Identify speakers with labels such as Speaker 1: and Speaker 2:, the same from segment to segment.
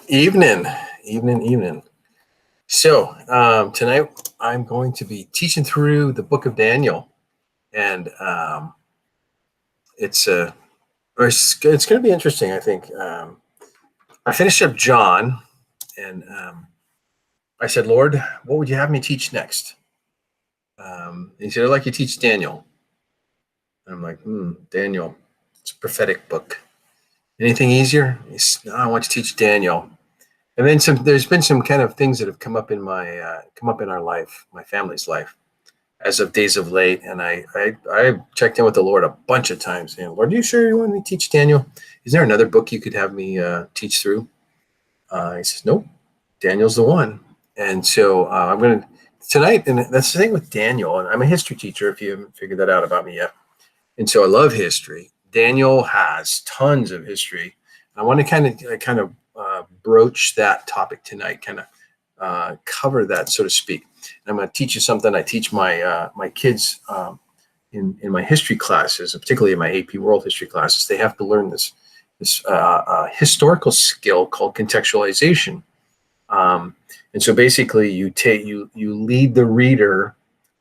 Speaker 1: Evening, evening. So tonight I'm going to be teaching through the book of Daniel, and it's it's going to be interesting. I think I finished up John, and I said, Lord, what would you have me teach next? He said, I'd like you to teach Daniel. And I'm like, Daniel, it's a prophetic book. Anything easier? He said, no, I want to teach Daniel. And then there's been some kind of things that have come up in our life, my family's life, as of days of late. And I checked in with the Lord a bunch of times. And Lord, are you sure you want me to teach Daniel? Is there another book you could have me teach through? He says, nope, Daniel's the one. And so I'm going to tonight. And that's the thing with Daniel. And I'm a history teacher, if you haven't figured that out about me yet. And so I love history. Daniel has tons of history. I want to kind of broach that topic tonight, kind of cover that, so to speak. And I'm going to teach you something I teach my kids in my history classes, particularly in my AP World History classes. They have to learn this historical skill called contextualization. And so basically, you lead the reader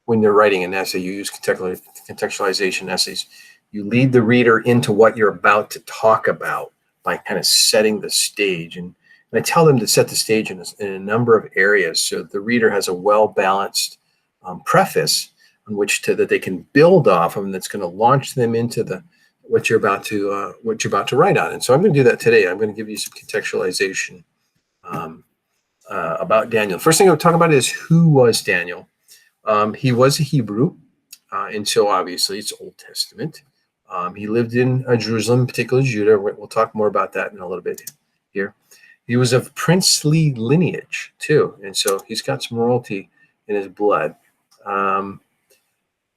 Speaker 1: when they're writing an essay. You use contextualization essays. You lead the reader into what you're about to talk about by kind of setting the stage. And I tell them to set the stage in a number of areas so the reader has a well-balanced preface on which that they can build off of, and that's going to launch them into what you're about to write on. And so I'm going to do that today. I'm going to give you some contextualization about Daniel. First thing I'm going to talk about is who was Daniel. He was a Hebrew, and so obviously it's Old Testament. He lived in Jerusalem, particularly Judah. We'll talk more about that in a little bit here. He was of princely lineage, too, and so he's got some royalty in his blood.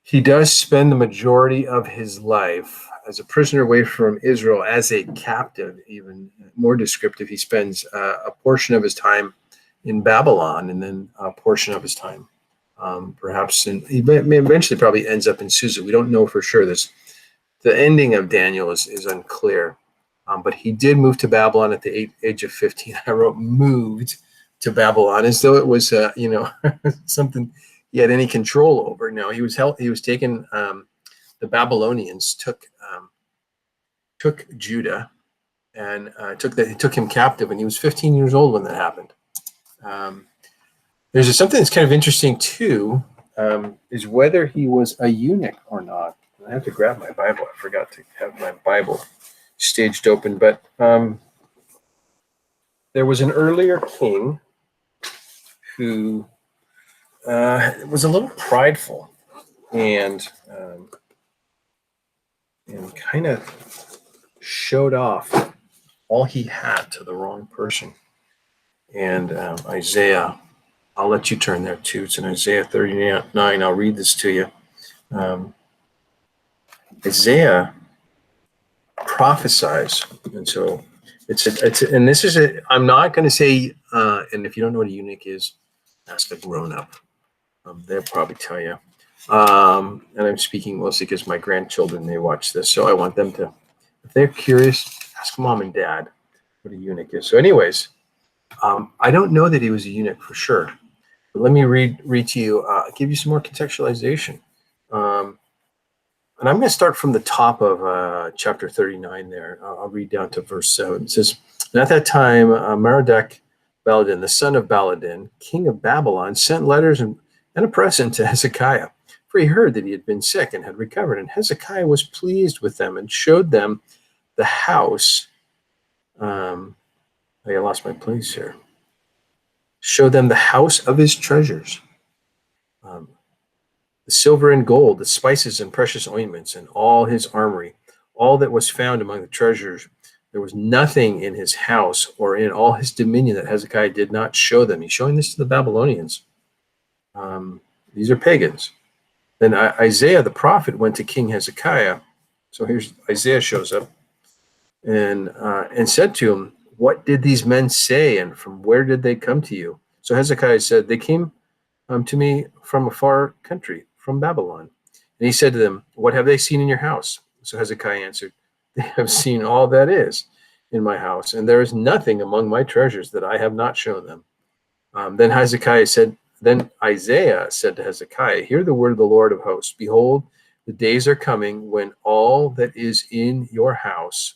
Speaker 1: He does spend the majority of his life as a prisoner away from Israel as a captive. Even more descriptive, he spends a portion of his time in Babylon and then a portion of his time perhaps he eventually probably ends up in Susa. We don't know for sure. The ending of Daniel is unclear, but he did move to Babylon at the age of 15. I wrote "moved to Babylon" as though it was something he had any control over. No, he was taken. The Babylonians took Judah and took him captive, and he was 15 years old when that happened. There's something that's kind of interesting too, is whether he was a eunuch or not. I have to grab my Bible. I forgot to have my Bible staged open, but there was an earlier king who was a little prideful and kind of showed off all he had to the wrong person. And Isaiah, I'll let you turn there too. It's in Isaiah 39. I'll read this to you. Isaiah prophesies, and so and this is I'm not going to say, and if you don't know what a eunuch is, ask a grown-up. They'll probably tell you. And I'm speaking mostly because my grandchildren, they watch this, so I want them to, if they're curious, ask mom and dad what a eunuch is. So anyways, I don't know that he was a eunuch for sure. But let me read to you, give you some more contextualization. And I'm going to start from the top of chapter 39 there. I'll read down to verse 7. It says, and at that time, Merodach Baladan, the son of Baladan, king of Babylon, sent letters and a present to Hezekiah, for he heard that he had been sick and had recovered. And Hezekiah was pleased with them and showed them the house. I lost my place here. Showed them the house of his treasures, the silver and gold, the spices and precious ointments, and all his armory, all that was found among the treasures. There was nothing in his house or in all his dominion that Hezekiah did not show them. He's showing this to the Babylonians. These are pagans. Then Isaiah the prophet went to King Hezekiah. So here's Isaiah shows up and said to him, what did these men say, and from where did they come to you? So Hezekiah said, they came to me from a far country, from Babylon. And he said to them, what have they seen in your house? So Hezekiah answered, they have seen all that is. in my house, and there is nothing among my treasures that I have not shown them. Then Isaiah said to Hezekiah, hear the word of the Lord of hosts. Behold, the days are coming when all that is in your house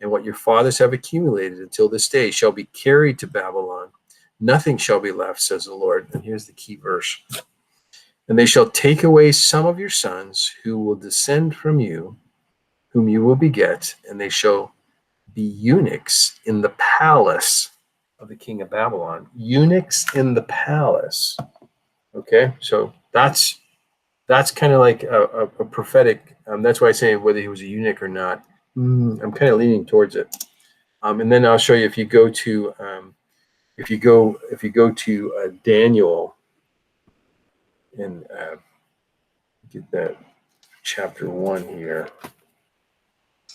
Speaker 1: and what your fathers have accumulated until this day shall be carried to Babylon. Nothing shall be left, says the Lord. And here's the key verse. And they shall take away some of your sons who will descend from you, whom you will beget, and they shall be eunuchs in the palace of the king of Babylon. Eunuchs in the palace. Okay, so that's kind of like a prophetic. That's why I say whether he was a eunuch or not. I'm kind of leaning towards it. And then I'll show you if you go to Daniel and get that chapter 1 here,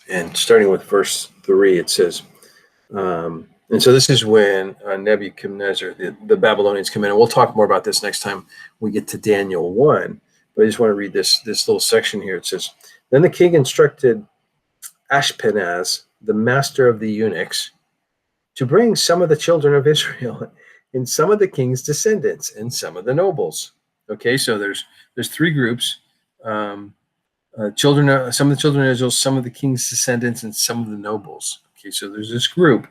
Speaker 1: and starting with verse 3, it says, and so this is when Nebuchadnezzar, the Babylonians come in, and we'll talk more about this next time we get to Daniel 1. But I just want to read this little section here. It says, then the king instructed Ashpenaz, the master of the eunuchs, to bring some of the children of Israel and some of the king's descendants and some of the nobles. Okay, so there's three groups. Some of the children of Israel, some of the king's descendants, and some of the nobles. Okay, so there's this group.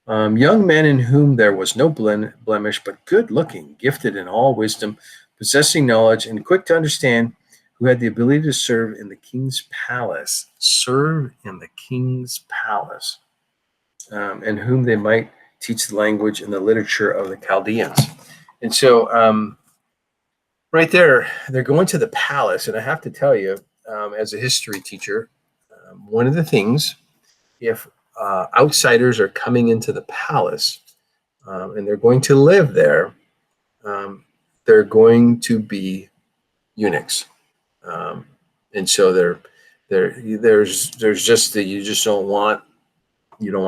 Speaker 1: Young men in whom there was no blemish, but good looking, gifted in all wisdom, possessing knowledge, and quick to understand, who had the ability to serve in the king's palace. Serve in the king's palace. And whom they might teach the language and the literature of the Chaldeans. And so right there, they're going to the palace. And I have to tell you, as a history teacher, one of the things, if outsiders are coming into the palace and they're going to live there, they're going to be eunuchs. And so there's just that you don't want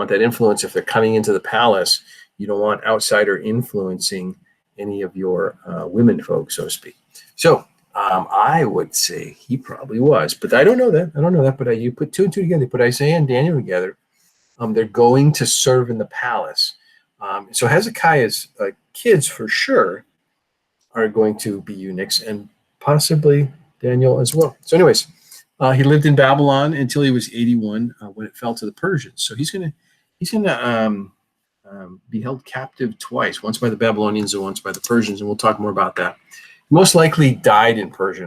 Speaker 1: that influence. If they're coming into the palace, you don't want outsider influencing any of your women folk, so to speak. So I would say he probably was, but I don't know that. But you put two and two together, put Isaiah and Daniel together. They're going to serve in the palace. So Hezekiah's kids for sure are going to be eunuchs, and possibly Daniel as well. So anyways, he lived in Babylon until he was 81 when it fell to the Persians. So he's gonna be held captive twice, once by the Babylonians and once by the Persians, and we'll talk more about that. Most likely died in Persia,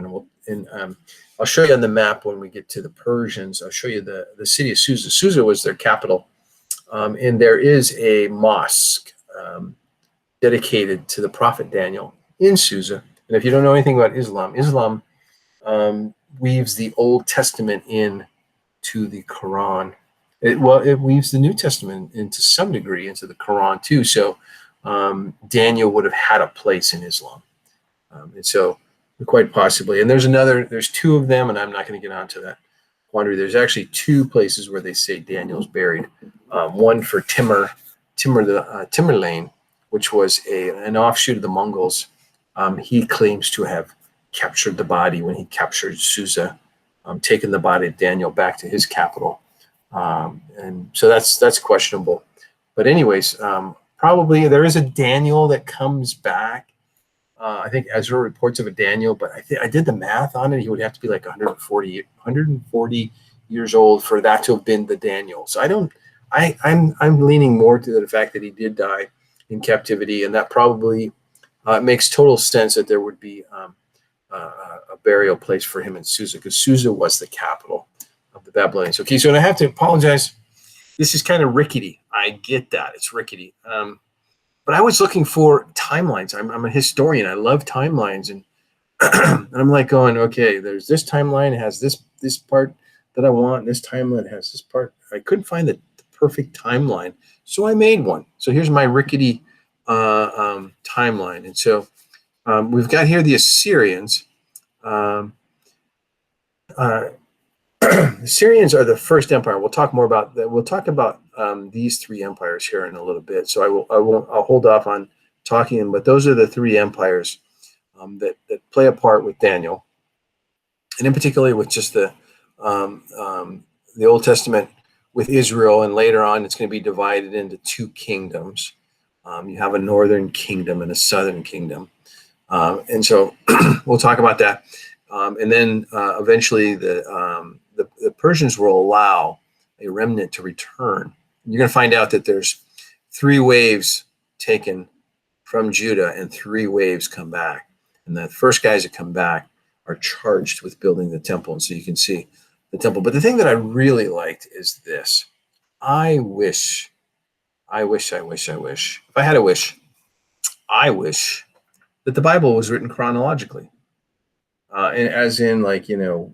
Speaker 1: and I'll show you on the map when we get to the Persians. I'll show you the city of Susa. Susa was their capital, and there is a mosque dedicated to the prophet Daniel in Susa. And if you don't know anything about Islam weaves the Old Testament in to the Quran. It weaves the New Testament into some degree into the Quran too. So Daniel would have had a place in Islam, and so quite possibly. And there's two of them, and I'm not going to get onto that quandary. There's actually two places where they say Daniel's buried. One for Tamerlane, which was an offshoot of the Mongols. He claims to have captured the body when he captured Susa, taken the body of Daniel back to his capital. And so that's questionable. But anyways, probably there is a Daniel that comes back. I think Ezra reports of a Daniel, but I did the math on it. He would have to be like 140 years old for that to have been the Daniel. So I'm leaning more to the fact that he did die in captivity, and that probably makes total sense that there would be a burial place for him in Susa, because Susa was the capital of the Babylonians. Okay, so I have to apologize. This is kind of rickety. I get that. It's rickety. But I was looking for timelines. I'm a historian. I love timelines. And, and I'm like going, okay, there's this timeline, has this part that I want. This timeline has this part. I couldn't find the perfect timeline. So I made one. So here's my rickety timeline. And so we've got here the Assyrians. The Syrians are the first empire. We'll talk more about that. We'll talk about these three empires here in a little bit. So I'll hold off on talking, but those are the three empires that play a part with Daniel, and in particular with just the Old Testament with Israel, and later on it's going to be divided into two kingdoms. You have a northern kingdom and a southern kingdom. And so we'll talk about that. And then eventually the Persians will allow a remnant to return. You're going to find out that there's 3 waves taken from Judah and 3 waves come back. And the first guys that come back are charged with building the temple. And so you can see the temple. But the thing that I really liked is this. I wish, if I had a wish, I wish that the Bible was written chronologically. And as in, like, you know,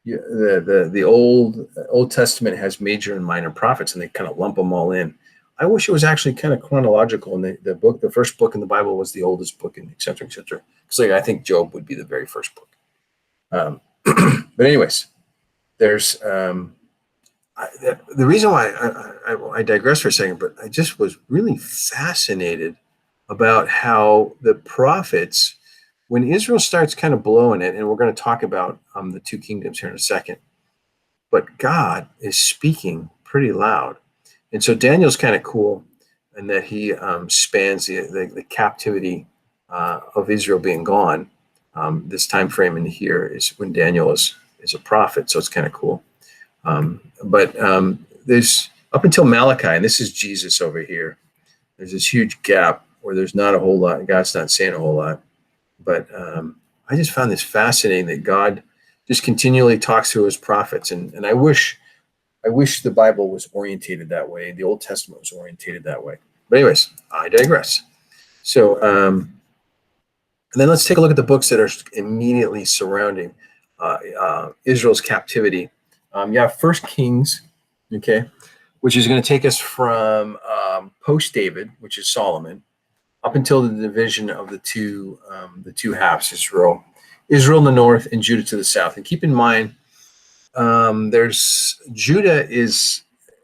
Speaker 1: the Old Testament has major and minor prophets, and they kind of lump them all in. I wish it was actually kind of chronological, and the first book in the Bible was the oldest book, and et cetera, et cetera. Because like, I think Job would be the very first book. But anyways, there's the reason why I digress for a second, but I just was really fascinated about how the prophets, when Israel starts kind of blowing it, and we're going to talk about the 2 kingdoms here in a second, but God is speaking pretty loud. And so Daniel's kind of cool in that he spans the captivity of Israel being gone. This time frame in here is when Daniel is a prophet, so it's kind of cool. But there's up until Malachi, and this is Jesus over here, there's this huge gap where there's not a whole lot. God's not saying a whole lot. But I just found this fascinating that God just continually talks through his prophets. And I wish the Bible was orientated that way. The Old Testament was orientated that way. But anyways, I digress. So, and then let's take a look at the books that are immediately surrounding Israel's captivity. You have First Kings, okay, which is going to take us from post-David, which is Solomon, up until the division of the two halves, Israel in the north and Judah to the south. And keep in mind, there's Judah is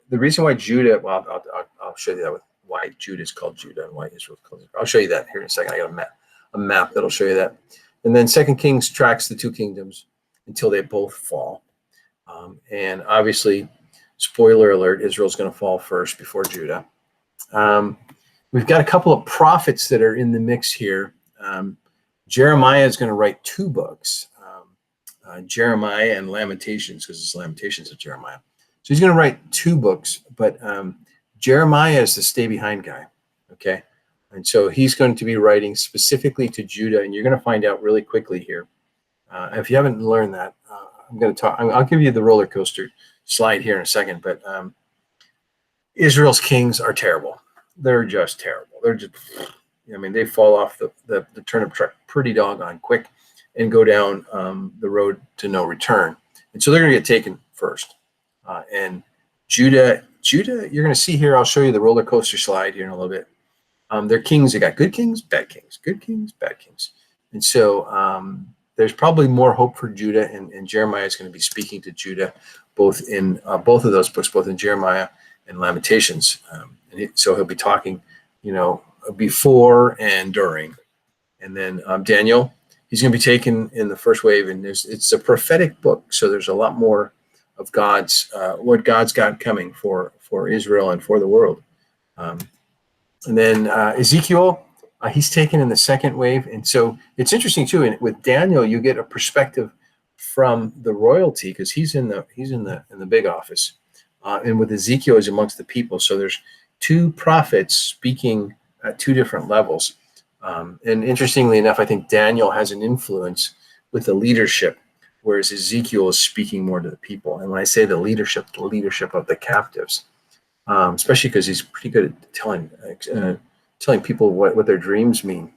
Speaker 1: the reason why Judah. Well, I'll show you that with why Judah is called Judah and why Israel is called Israel. I'll show you that here in a second. I got a map that'll show you that. And then Second Kings tracks the 2 kingdoms until they both fall. And obviously, spoiler alert: Israel's going to fall first before Judah. We've got a couple of prophets that are in the mix here. Jeremiah is going to write 2 books, Jeremiah and Lamentations, because it's Lamentations of Jeremiah. So he's going to write 2 books, but Jeremiah is the stay behind guy, okay? And so he's going to be writing specifically to Judah, and you're going to find out really quickly here. If you haven't learned that, I'm going to talk. I'll give you the roller coaster slide here in a second, but Israel's kings are terrible. They're just terrible. They're just, I mean, they fall off the turnip truck pretty doggone quick and go down the road to no return. And so they're going to get taken first. And Judah, you're going to see here, I'll show you the roller coaster slide here in a little bit. They're kings. They got good kings, bad kings, good kings, bad kings. And so there's probably more hope for Judah, and Jeremiah is going to be speaking to Judah, both in both of those books, both in Jeremiah and Lamentations. So he'll be talking, you know, before and during. And then Daniel, he's going to be taken in the first wave, and it's a prophetic book, so there's a lot more of God's what God's got coming for Israel and for the world. And then Ezekiel, he's taken in the second wave, and so it's interesting too. And with Daniel, you get a perspective from the royalty because he's in the big office, and with Ezekiel, he's amongst the people. So there's 2 prophets speaking at 2 different levels. And interestingly enough, I think Daniel has an influence with the leadership, whereas Ezekiel is speaking more to the people. And when I say the leadership of the captives, especially because he's pretty good at telling people what their dreams mean.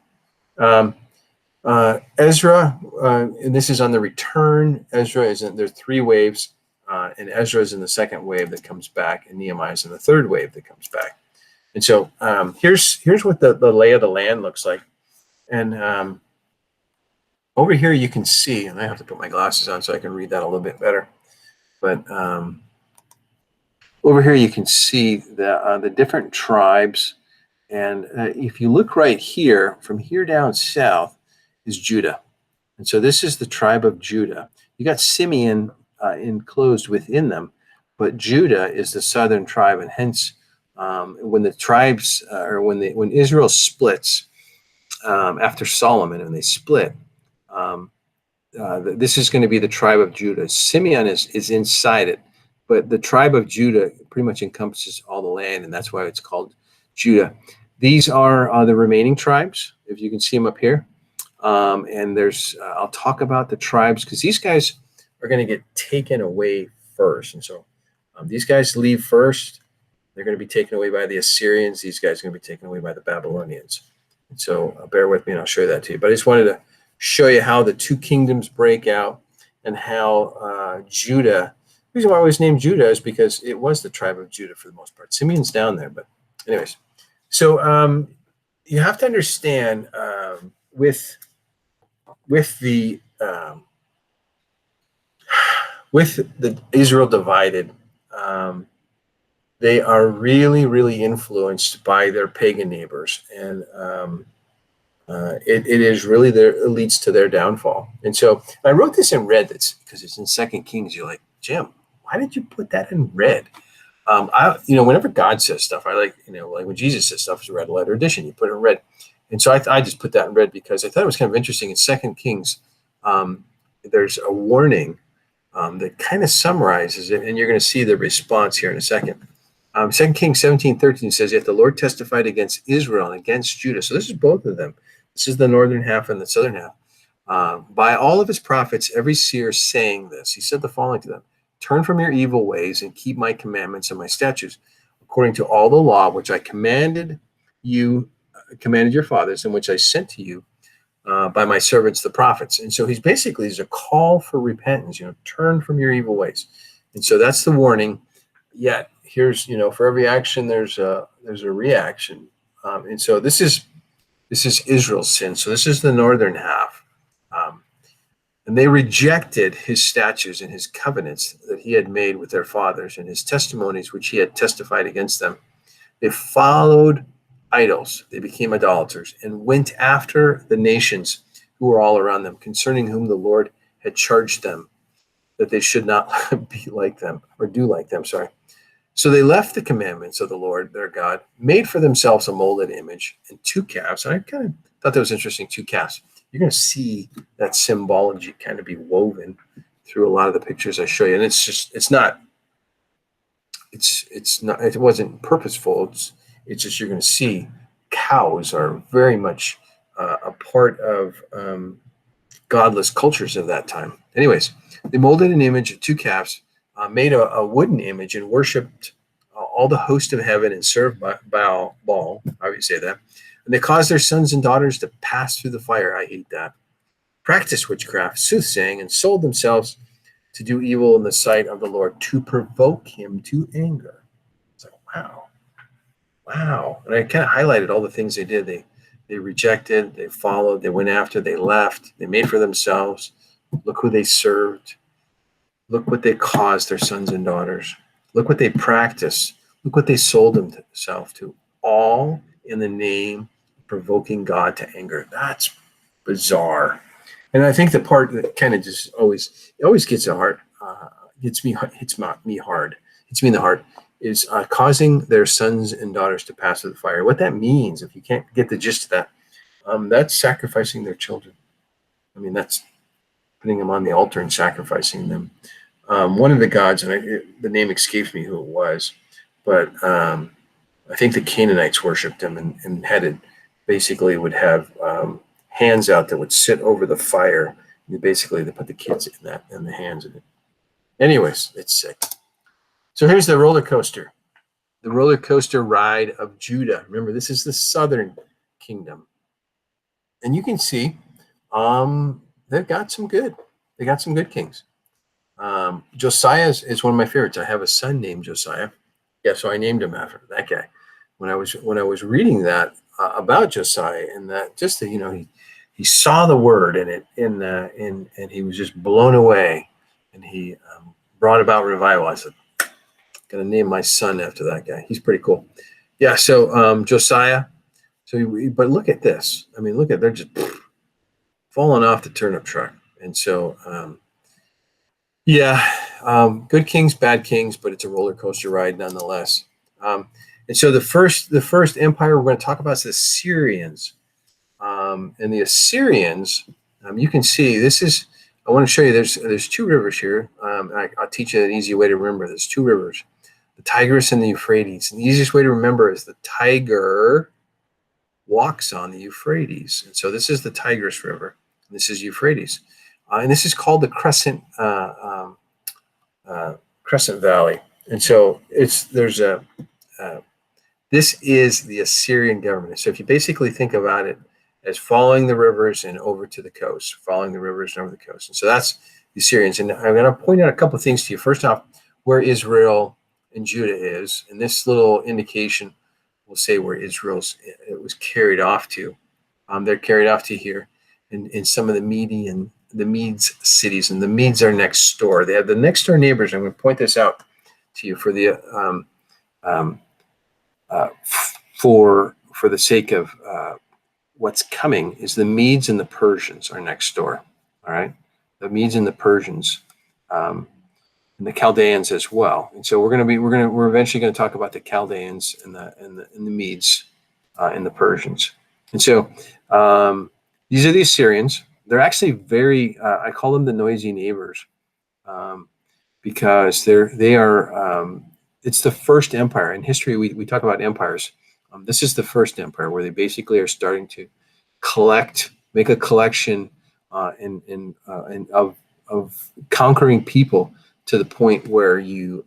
Speaker 1: Ezra, and this is on the return. Ezra is in, there's 3 waves, and Ezra is in the second wave that comes back, and Nehemiah is in the third wave that comes back. And so here's what the lay of the land looks like. And over here you can see, and I have to put my glasses on so I can read that a little bit better. But over here you can see the different tribes. And if you look right here, from here down south is Judah. And so this is the tribe of Judah. You got Simeon enclosed within them. but Judah is the southern tribe, and hence when the tribes or when Israel splits after Solomon and they split, um, this is going to be the tribe of Judah. Simeon is inside it, but the tribe of Judah pretty much encompasses all the land, and that's why it's called Judah. These are the remaining tribes, if you can see them up here. And there's, I'll talk about the tribes because these guys are going to get taken away first. And so these guys leave first. They're going to be taken away by the Assyrians. These guys are going to be taken away by the Babylonians. And so bear with me and I'll show you that to you. But I just wanted to show you how the two kingdoms break out and how Judah, the reason why I was named Judah is because it was the tribe of Judah for the most part. Simeon's down there, but anyways. So you have to understand with the Israel divided, they are really, really influenced by their pagan neighbors, and it is really it leads to their downfall. And so I wrote this in red. That's because it's in Second Kings. You're like, Jim, why did you put that in red? Whenever God says stuff, I like, like when Jesus says stuff, it's a red letter edition. You put it in red. And so I just put that in red because I thought it was kind of interesting. In Second Kings, there's a warning that kind of summarizes it, and you're going to see the response here in a second. 2 Kings 17:13 says, "Yet the Lord testified against Israel and against Judah." So this is both of them. This is the northern half and the southern half. By all of his prophets, every seer saying this, he said the following to them: "Turn from your evil ways and keep my commandments and my statutes, according to all the law which I commanded your fathers, and which I sent to you by my servants the prophets." And so there's a call for repentance. Turn from your evil ways. And so that's the warning. Yet here's, for every action there's a reaction. And so this is Israel's sin. So this is the northern half. And they rejected his statutes and his covenants that he had made with their fathers and his testimonies which he had testified against them. They followed idols. They became idolaters and went after the nations who were all around them, concerning whom the Lord had charged them that they should not be like them or do like them. So they left the commandments of the Lord their God, made for themselves a molded image and two calves. And I kind of thought that was interesting, two calves. You're going to see that symbology kind of be woven through a lot of the pictures I show you. And it wasn't purposeful. It's just, you're going to see cows are very much a part of godless cultures of that time. Anyways, they molded an image of two calves, made a wooden image, and worshipped all the host of heaven and served Baal, how do you say that? And they caused their sons and daughters to pass through the fire. I hate that. Practiced witchcraft, soothsaying, and sold themselves to do evil in the sight of the Lord, to provoke him to anger. It's like, wow. And I kind of highlighted all the things they did. They rejected, they followed, they went after, they left, they made for themselves. Look who they served. Look what they caused their sons and daughters. Look what they practiced. Look what they sold themselves to. All in the name of provoking God to anger. That's bizarre. And I think the part that kind of just always gets the heart, hits me hard, hits me in the heart, is causing their sons and daughters to pass through the fire. What that means, if you can't get the gist of that, that's sacrificing their children. I mean, that's putting them on the altar and sacrificing them. One of the gods, and the name escapes me who it was, but I think the Canaanites worshipped him and basically would have hands out that would sit over the fire. And basically, they put the kids in the hands of it. Anyways, it's sick. So here's the roller coaster ride of Judah. Remember, this is the southern kingdom. And you can see they've got some good. They got some good kings. Josiah is one of my favorites. I have a son named Josiah. Yeah, so I named him after that guy. When I was reading that about Josiah, and that just he saw the word in it, and he was just blown away, and he brought about revival. I said, gonna name my son after that guy. He's pretty cool. Yeah. So Josiah. But look at this. I mean, they're just falling off the turnip truck, and so Yeah, good kings, bad kings, but it's a roller coaster ride nonetheless. Um, and so the first empire we're going to talk about is the Assyrians. And the Assyrians, you can see this is. I want to show you. There's two rivers here. I'll teach you an easy way to remember. There's two rivers, the Tigris and the Euphrates. And the easiest way to remember is the Tiger walks on the Euphrates. And so this is the Tigris River. And this is Euphrates. And this is called the Crescent Valley. And so this is the Assyrian government. So if you basically think about it as following the rivers and over to the coast, following the rivers and over the coast. And so that's the Assyrians. And I'm going to point out a couple of things to you. First off, where Israel and Judah is. And this little indication will say where it was carried off to. They're carried off to here in some of the Medes cities, and the Medes are next door. They have the next door neighbors. I'm going to point this out to you for the for the sake of what's coming. Is the Medes and the Persians are next door. All right, the Medes and the Persians, and the Chaldeans as well. And so we're eventually going to talk about the Chaldeans and the Medes and the Persians. And so these are the Assyrians. They're actually very, I call them the noisy neighbors, because they are, it's the first empire. In history, we talk about empires. This is the first empire where they basically are starting to make a collection of conquering people to the point where you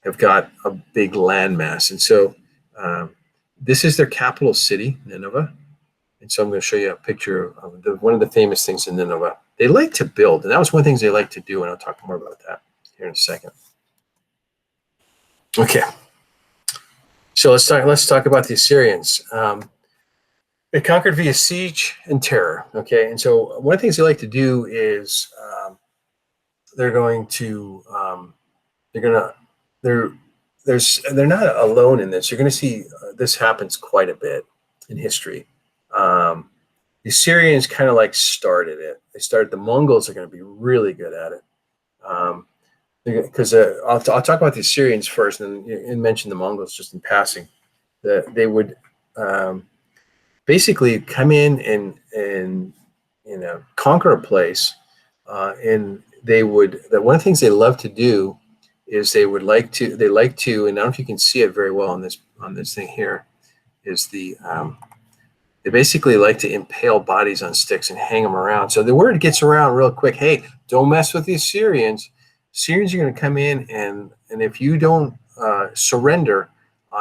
Speaker 1: have got a big landmass. And so this is their capital city, Nineveh. And so I'm going to show you a picture of one of the famous things in Nineveh. They like to build, and that was one of the things they like to do, and I'll talk more about that here in a second. Okay, so let's talk about the Assyrians. They conquered via siege and terror. Okay, and so one of the things they like to do is they're not alone in this. You're going to see this happens quite a bit in history. The Assyrians kind of like started it. The Mongols are going to be really good at it. Because I'll talk about the Assyrians first and mention the Mongols just in passing. They would basically come in and conquer a place, and they would. One of the things they love to do is they like to, and I don't know if you can see it very well on this thing here, is they basically like to impale bodies on sticks and hang them around. So the word gets around real quick. Hey, don't mess with the Assyrians. Assyrians are going to come in, and if you don't surrender,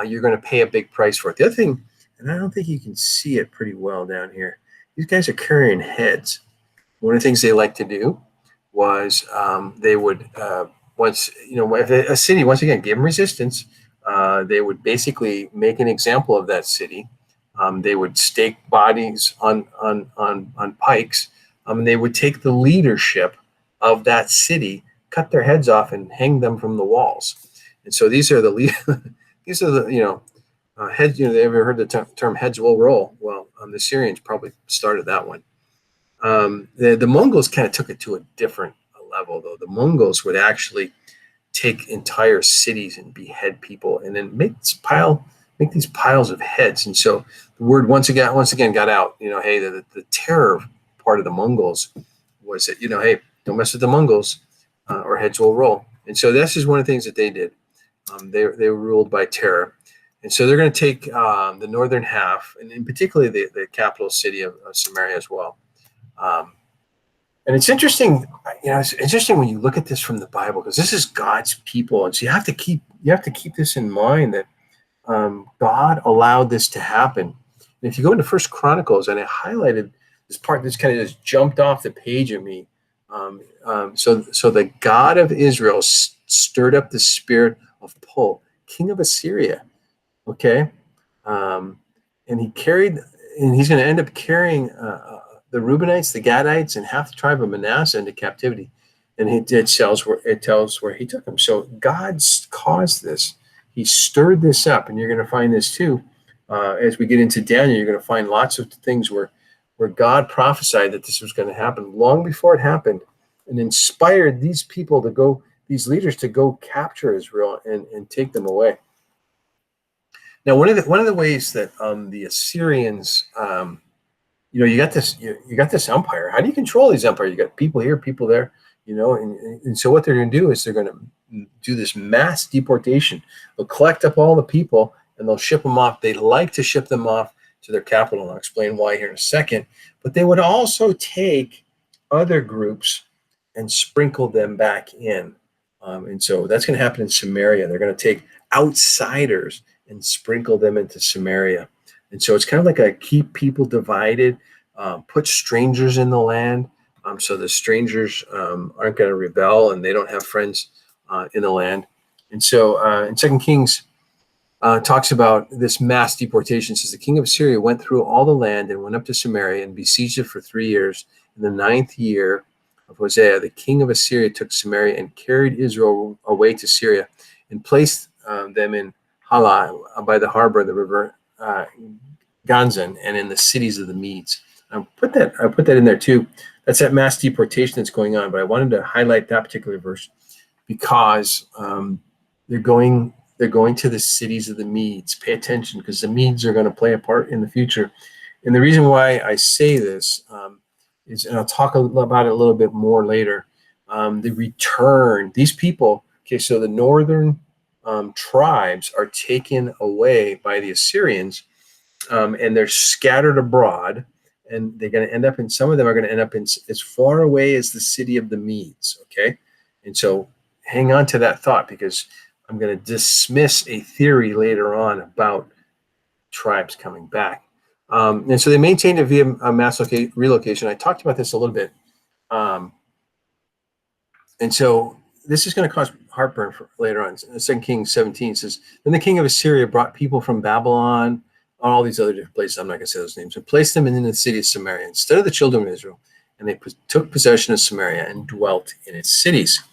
Speaker 1: you're going to pay a big price for it. The other thing, and I don't think you can see it pretty well down here, these guys are carrying heads. One of the things they like to do was they would, if a city, once again, give them resistance, they would basically make an example of that city. They would stake bodies on pikes. They would take the leadership of that city, cut their heads off, and hang them from the walls. And so these are the heads. They ever heard the term "heads will roll"? Well, the Syrians probably started that one. The Mongols kind of took it to a different level, though. The Mongols would actually take entire cities and behead people, and then make these piles of heads. And so the word once again got out. Hey, the terror part of the Mongols was that hey, don't mess with the Mongols, or heads will roll. And so this is one of the things that they did. They were ruled by terror, and so they're going to take the northern half, and in particular the capital city of Samaria as well. And it's interesting, it's interesting when you look at this from the Bible, because this is God's people, and so you have to keep this in mind that God allowed this to happen. And if you go into First Chronicles, and I highlighted this part, this kind of just jumped off the page at me. So the God of Israel stirred up the spirit of Pul, king of Assyria. Okay, and he's going to end up carrying the Reubenites, the Gadites, and half the tribe of Manasseh into captivity. And it tells where he took them. So God's caused this. He stirred this up, and you're going to find this too. As we get into Daniel, you're going to find lots of things where God prophesied that this was going to happen long before it happened. and inspired these people to go, these leaders to go capture Israel and take them away. Now, one of the ways that the Assyrians, you got this empire. How do you control these empires? You got people here, people there, and so what they're going to do is they're going to do this mass deportation. They'll collect up all the people and they'll ship them off. They like to ship them off to their capital, and I'll explain why here in a second. But they would also take other groups and sprinkle them back in. And so that's going to happen in Samaria. They're going to take outsiders and sprinkle them into Samaria. And so it's kind of like a keep people divided, put strangers in the land. So the strangers aren't going to rebel and they don't have friends in the land. And so in 2 Kings talks about this mass deportation. It says the king of Assyria went through all the land and went up to Samaria and besieged it for 3 years. In the 9th year of Hosea, the king of Assyria took Samaria and carried Israel away to Syria and placed them in Halah by the harbor of the river Ganzan and in the cities of the Medes. I put that in there too. That's that mass deportation that's going on. But I wanted to highlight that particular verse because they're going to the cities of the Medes. Pay attention, because the Medes are going to play a part in the future. And the reason why I say this is, and I'll talk about it a little bit more later, the return. These people, okay, so the northern tribes are taken away by the Assyrians, and they're scattered abroad, and they're going to end up in, some of them are going to end up in as far away as the city of the Medes, okay? And so hang on to that thought, because I'm going to dismiss a theory later on about tribes coming back. And so they maintained it via a mass relocation. I talked about this a little bit. And so this is going to cause heartburn for later on. 2 Kings 17 says, then the king of Assyria brought people from Babylon, all these other different places, I'm not going to say those names, and placed them in the city of Samaria instead of the children of Israel. And they took possession of Samaria and dwelt in its cities.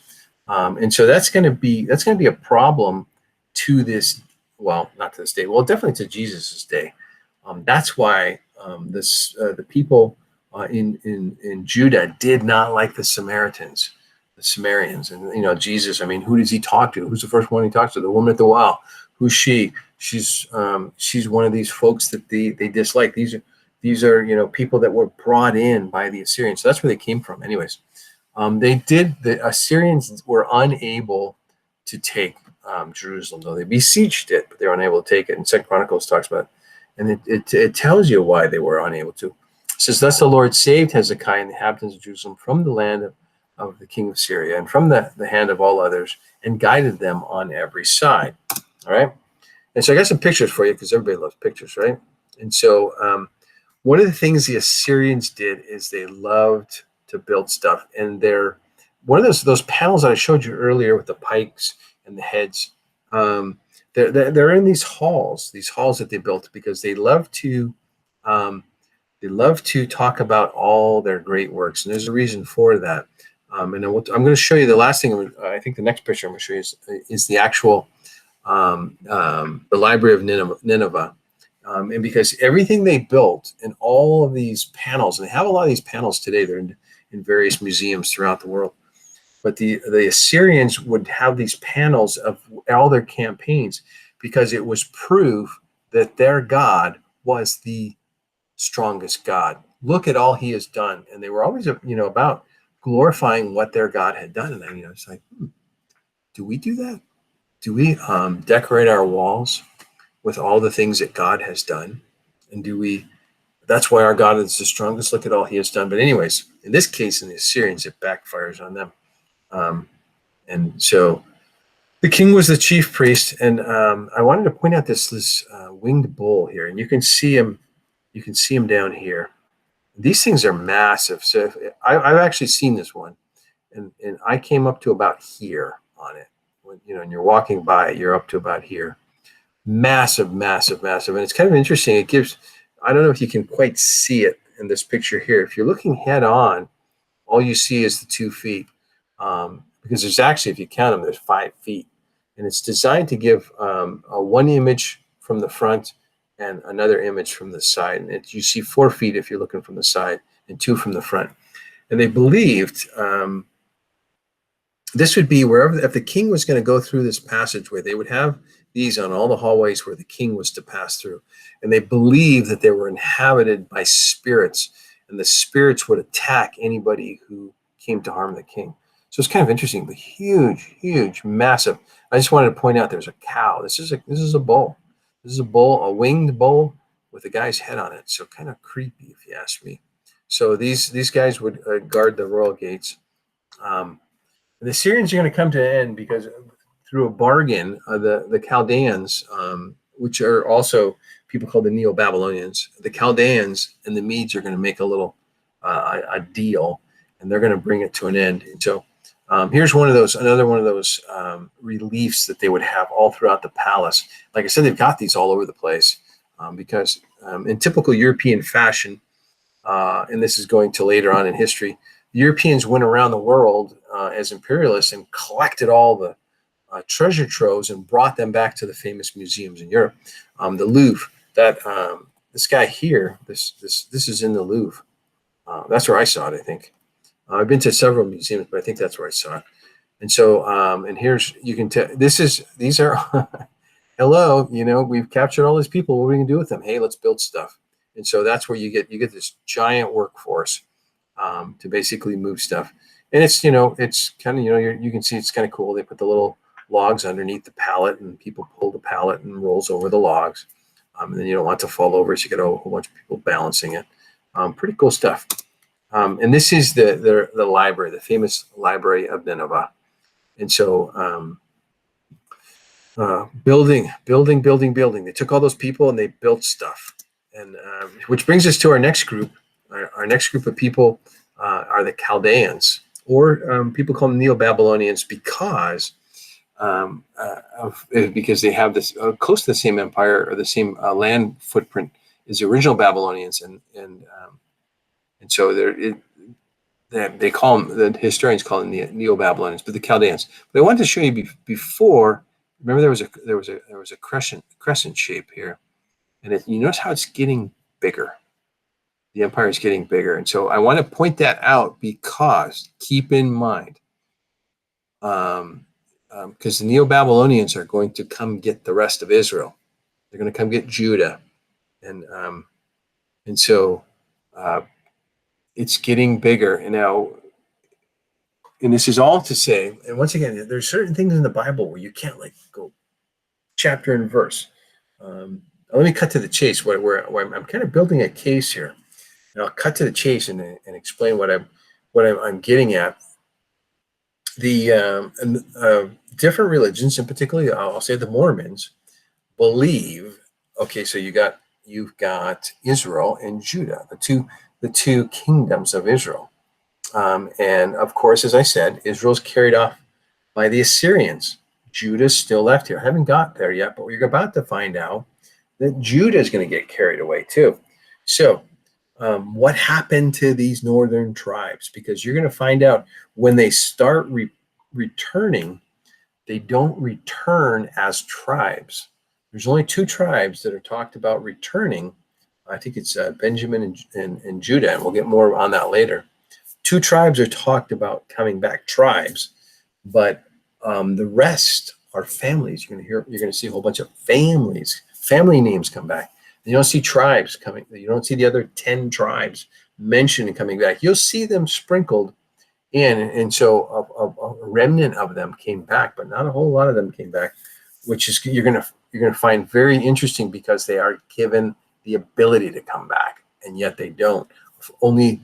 Speaker 1: And so that's going to be a problem to this, well, not to this day, well, definitely to Jesus's day. That's why the people in Judah did not like the Samaritans, the Samaritans. And Jesus, I mean, who does he talk to? Who's the first one he talks to? The woman at the well. Who's she? She's one of these folks that they dislike. These are people that were brought in by the Assyrians. So that's where they came from, anyways. The Assyrians were unable to take Jerusalem, though they besieged it, but they were unable to take it. And 2 Chronicles talks about it, and it tells you why they were unable to. It says, thus the Lord saved Hezekiah and the inhabitants of Jerusalem from the land of the king of Syria and from the hand of all others, and guided them on every side. All right. And so I got some pictures for you, because everybody loves pictures, right? And so one of the things the Assyrians did is they loved to build stuff, and one of those panels that I showed you earlier with the pikes and the heads. They're in these halls that they built, because they love to talk about all their great works, and there's a reason for that. And I'm going to show you the last thing. I think the next picture I'm going to show you is the actual the Library of Nineveh. And because everything they built and all of these panels, and they have a lot of these panels today, they're in various museums throughout the world. But the Assyrians would have these panels of all their campaigns, because it was proof that their God was the strongest God. Look at all he has done. And they were always, about glorifying what their God had done. And it's like, do we do that? Do we decorate our walls with all the things that God has done? And that's why our God is the strongest. Look at all he has done. But anyways, in this case, in the Assyrians, it backfires on them. And so the king was the chief priest. And I wanted to point out this winged bull here. And you can see him down here. These things are massive. So I've actually seen this one. And I came up to about here on it. And you're walking by, you're up to about here. Massive, massive, massive. And it's kind of interesting. It gives, I don't know if you can quite see it in this picture here. If you're looking head on, all you see is the 2 feet. Because there's actually, if you count them, there's 5 feet. And it's designed to give one image from the front and another image from the side. And you see 4 feet if you're looking from the side and 2 from the front. And they believed this would be wherever, if the king was going to go through this passageway, they would have these on all the hallways where the king was to pass through. And they believed that they were inhabited by spirits, and the spirits would attack anybody who came to harm the king. So it's kind of interesting, but huge, huge, massive. I just wanted to point out there's a cow. This is a bull. This is a bull, a winged bull with a guy's head on it. So kind of creepy, if you ask me. So these guys would guard the royal gates. The Assyrians are going to come to an end because through a bargain, the Chaldeans, which are also people called the Neo-Babylonians, the Chaldeans and the Medes are going to make a little a deal, and they're going to bring it to an end. And so here's another one of those reliefs that they would have all throughout the palace. Like I said, they've got these all over the place because in typical European fashion, and this is going to later on in history, the Europeans went around the world as imperialists and collected all the treasure troves and brought them back to the famous museums in Europe. The Louvre, this guy here, this is in the Louvre. That's where I saw it, I think. I've been to several museums, but I think that's where I saw it. And so, and here's, you can tell, these are, hello, we've captured all these people. What are we going to do with them? Hey, let's build stuff. And so that's where you get this giant workforce to basically move stuff. And it's, it's kind of, you can see it's kind of cool. They put the little logs underneath the pallet, and people pull the pallet and rolls over the logs. And then you don't want it to fall over, so you get a whole bunch of people balancing it. Pretty cool stuff. And this is the library, the famous Library of Nineveh. And so building. They took all those people and they built stuff. And which brings us to our next group. Our next group of people are the Chaldeans, or people call them Neo-Babylonians because they have this close to the same empire or the same land footprint as the original Babylonians, and so they call them, the historians call them the Neo-Babylonians, but the Chaldeans. But I wanted to show you before. Remember, there was a crescent shape here, and you notice how it's getting bigger. The empire is getting bigger, and so I want to point that out because keep in mind, because the Neo-Babylonians are going to come get the rest of Israel. They're going to come get Judah, and so it's getting bigger. And now, and this is all to say, and once again, there's certain things in the Bible where you can't go chapter and verse. Let me cut to the chase. Where I'm kind of building a case here, and I'll cut to the chase and explain what I'm getting at. The different religions, and particularly I'll say the Mormons, believe. Okay, so you've got Israel and Judah, the two kingdoms of Israel, and of course, as I said, Israel's carried off by the Assyrians. Judah's still left here. I haven't got there yet, but we're about to find out that Judah is going to get carried away too. So what happened to these northern tribes? Because you're going to find out when they start returning, they don't return as tribes. There's only two tribes that are talked about returning. I think it's Benjamin and Judah, and we'll get more on that later. Two tribes are talked about coming back, tribes, but the rest are families. You're going to see a whole bunch of family names come back. You don't see tribes coming. You don't see the other 10 tribes mentioned and coming back. You'll see them sprinkled in, and so a remnant of them came back, but not a whole lot of them came back, which is you're going to find very interesting because they are given the ability to come back, and yet they don't. Only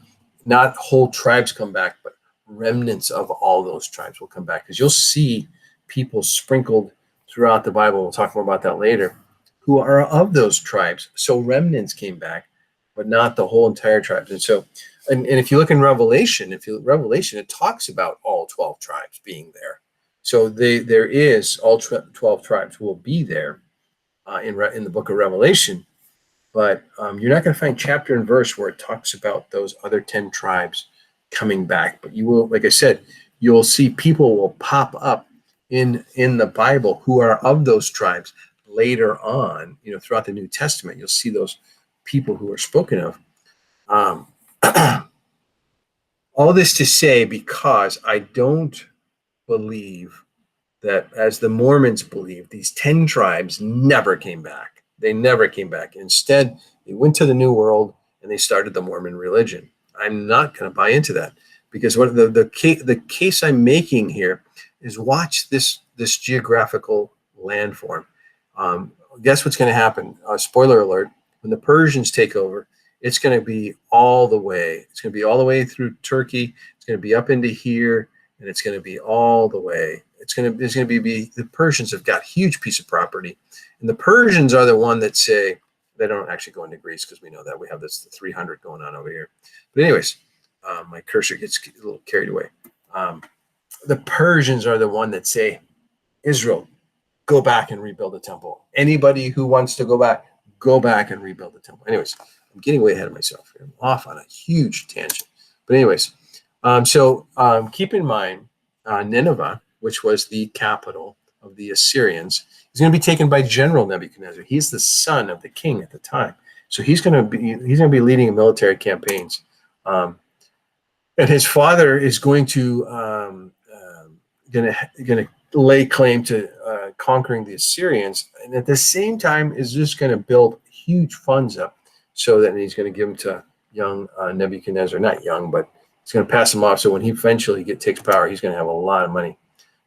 Speaker 1: not whole tribes come back, but remnants of all those tribes will come back, because you'll see people sprinkled throughout the Bible. We'll talk more about that later, who are of those tribes. So remnants came back, but not the whole entire tribes. And so, and if you look in Revelation, it talks about all 12 tribes being there. So there is all 12 tribes will be there in the book of Revelation, but you're not going to find chapter and verse where it talks about those other 10 tribes coming back. But you will, like I said, you'll see people will pop up in the Bible who are of those tribes later on. Throughout the New Testament, you'll see those people who are spoken of. All this to say, because I don't believe that, as the Mormons believe, these 10 tribes never came back. They never came back. Instead, they went to the New World and they started the Mormon religion. I'm not going to buy into that, because what the case I'm making here is, watch this geographical landform. Guess what's going to happen? Spoiler alert: when the Persians take over, it's going to be all the way. It's going to be all the way through Turkey. It's going to be up into here, and it's going to be all the way. It's going to be the Persians have got huge piece of property, and the Persians are the one that say, they don't actually go into Greece, because we know that we have this 300 going on over here. But anyways, my cursor gets a little carried away. The Persians are the one that say, Israel, go back and rebuild the temple. Anybody who wants to go back and rebuild the temple. Anyways, I'm getting way ahead of myself here. I'm off on a huge tangent. But anyways, keep in mind, Nineveh, which was the capital of the Assyrians, is going to be taken by General Nebuchadnezzar. He's the son of the king at the time, so he's going to be leading military campaigns, and his father is going to lay claim to conquering the Assyrians, and at the same time is just going to build huge funds up, so that he's going to give them to young Nebuchadnezzar. Not young, but he's going to pass them off. So when he eventually takes power, he's going to have a lot of money,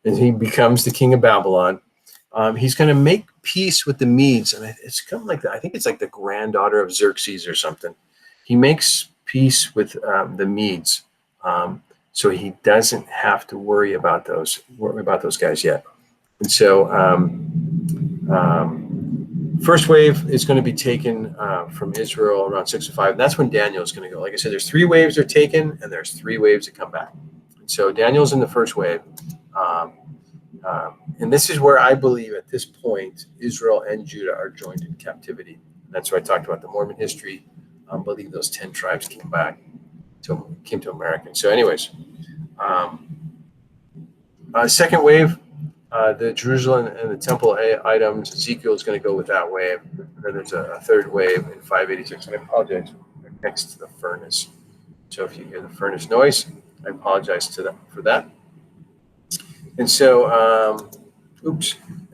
Speaker 1: and he becomes the king of Babylon. He's going to make peace with the Medes, and it's kind of like I think it's like the granddaughter of Xerxes or something. He makes peace with the Medes, so he doesn't have to worry about those guys yet. And so, first wave is going to be taken from Israel around 605. And that's when Daniel is going to go. Like I said, there's 3 waves are taken, and there's 3 waves that come back. And so Daniel's in the first wave. And this is where I believe at this point, Israel and Judah are joined in captivity. And that's where I talked about the Mormon history. I believe those 10 tribes came to America. So anyways, second wave, the Jerusalem and the temple items, Ezekiel is going to go with that wave. And then there's a third wave in 586. And I apologize, next to the furnace. So if you hear the furnace noise, I apologize for that. And so,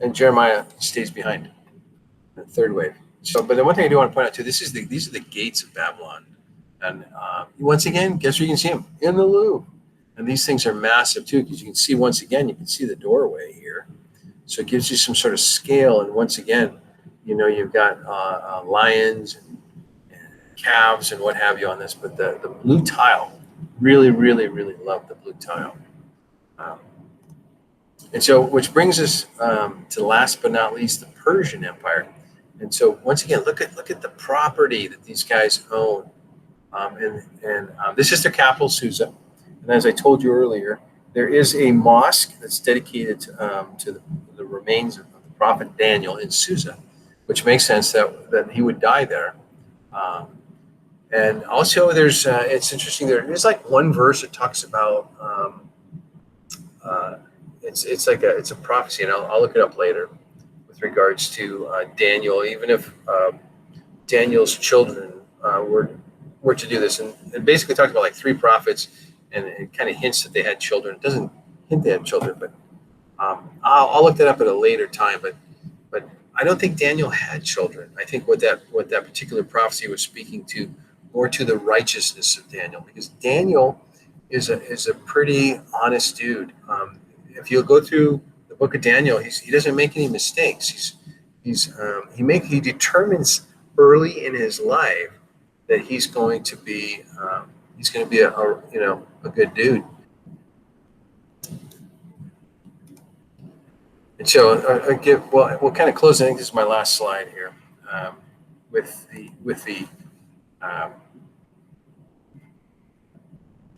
Speaker 1: and Jeremiah stays behind the third wave. So, but the one thing I do want to point out too, these are the gates of Babylon. And once again, guess where you can see them? In the Louvre. And these things are massive too, because you can see, once again, you can see the doorway here. So it gives you some sort of scale. And once again, you've got lions and calves and what have you on this. But the blue tile, really, really, really love the blue tile. And so, which brings us to last but not least, the Persian Empire. And so, once again, look at the property that these guys own. And this is their capital, Susa. And as I told you earlier, there is a mosque that's dedicated to the remains of the prophet Daniel in Susa, which makes sense that he would die there. And also, there's it's interesting. There is like one verse that talks about it's a prophecy, and I'll look it up later with regards to Daniel. Even if Daniel's children were to do this, and it basically talks about like 3 prophets, and it kind of hints that they had children. It doesn't hint they had children, but I'll look that up at a later time. But I don't think Daniel had children. I think what that particular prophecy was speaking to more to the righteousness of Daniel, because Daniel is a pretty honest dude. If you'll go through the book of Daniel, he doesn't make any mistakes. He determines early in his life that he's going to be a good dude. And so we'll kind of close. I think this is my last slide here with the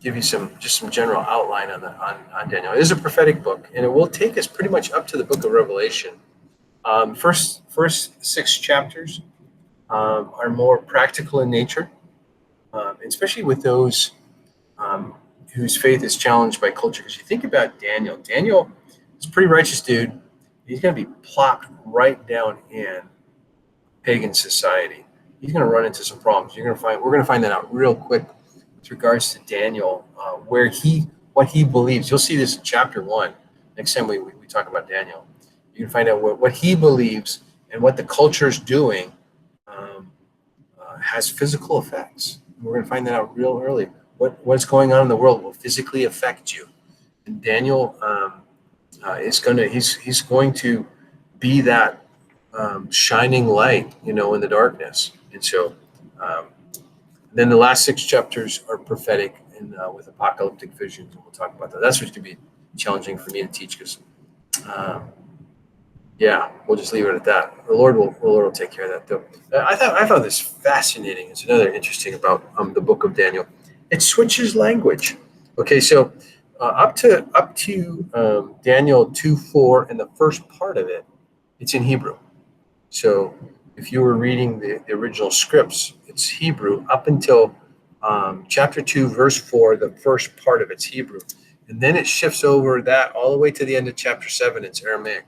Speaker 1: give you some general outline on Daniel. It is a prophetic book, and it will take us pretty much up to the book of Revelation. First 6 chapters are more practical in nature, especially with those whose faith is challenged by culture. Because you think about Daniel is a pretty righteous dude. He's going to be plopped right down in pagan society. He's going to run into some problems. We're going to find that out real quick with regards to Daniel, what he believes. You'll see this in chapter 1. next time we talk about Daniel. You can find out what he believes and what the culture is doing has physical effects. We're going to find that out real early. What's going on in the world will physically affect you. And Daniel is he's going to be that shining light, in the darkness. And so then the last 6 chapters are prophetic and with apocalyptic visions, and we'll talk about that. That's what's going to be challenging for me to teach because, we'll just leave it at that. The Lord will take care of that, though. I found this fascinating. It's another interesting about the book of Daniel. It switches language. Okay, so up to Daniel 2:4 and the first part of it, it's in Hebrew. So if you were reading the original scripts, it's Hebrew up until chapter 2, verse 4. The first part of it's Hebrew, and then it shifts over that all the way to the end of chapter 7. It's Aramaic,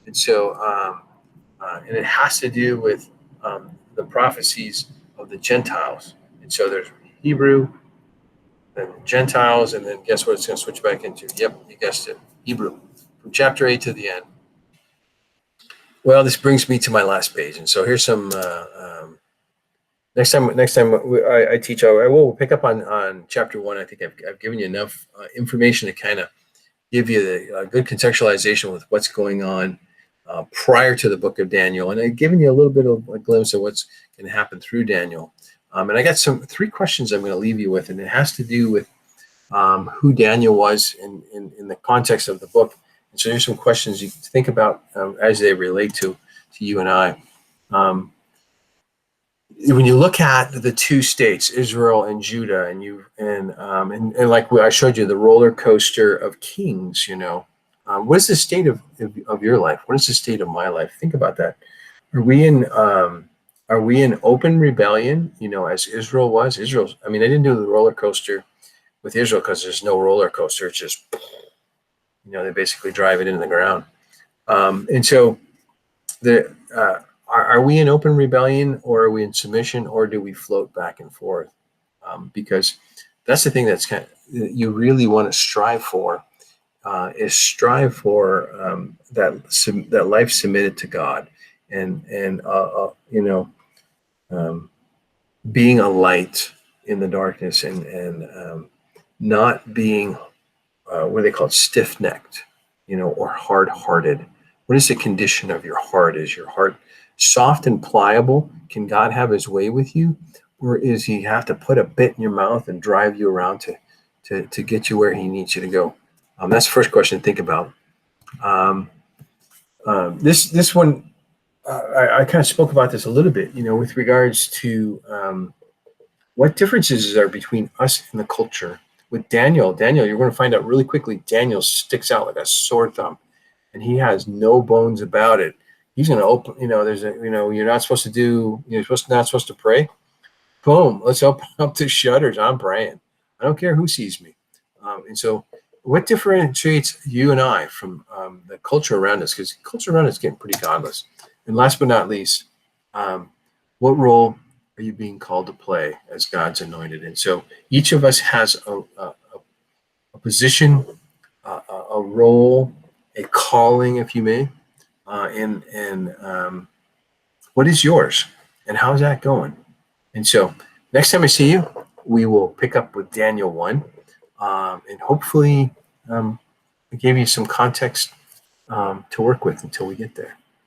Speaker 1: and so and it has to do with the prophecies of the Gentiles. And so there's Hebrew, then Gentiles, and then guess what it's going to switch back into? Yep, you guessed it, Hebrew, from chapter 8 to the end. Well, this brings me to my last page, and so here's some. Next time I teach, I will pick up on chapter 1. I think I've given you enough information to kind of give you the good contextualization with what's going on prior to the book of Daniel, and I've given you a little bit of a glimpse of what's going to happen through Daniel. And I got 3 questions I'm going to leave you with, and it has to do with who Daniel was in the context of the book. And so here's some questions you can think about as they relate to you and I. When you look at the 2 states, Israel and Judah, and like I showed you, the roller coaster of kings, what is the state of your life? What is the state of my life? Think about that. Are we in open rebellion, as Israel was? They didn't do the roller coaster with Israel because there's no roller coaster. It's just, they basically drive it into the ground. And so are we in open rebellion, or are we in submission, or do we float back and forth? Because that's the thing that's you really want to strive for, is strive for that life submitted to God, and being a light in the darkness, and not being what they call stiff-necked, or hard-hearted. What is the condition of your heart? Is your heart soft and pliable? Can God have his way with you? Or is he have to put a bit in your mouth and drive you around to get you where he needs you to go? That's the first question to think about. This one, I kind of spoke about this a little bit, with regards to what differences are between us and the culture. With Daniel, you're going to find out really quickly, Daniel sticks out like a sore thumb, and he has no bones about it. He's going to open, you're not supposed to do, not supposed to pray. Boom, let's open up the shutters. I'm praying. I don't care who sees me. And so what differentiates you and I from the culture around us? Because the culture around us is getting pretty godless. And last but not least, what role are you being called to play as God's anointed? And so each of us has a position, a role, a calling, if you may. And what is yours, and how's that going? And so next time I see you, we will pick up with Daniel 1, and hopefully I gave you some context to work with until we get there.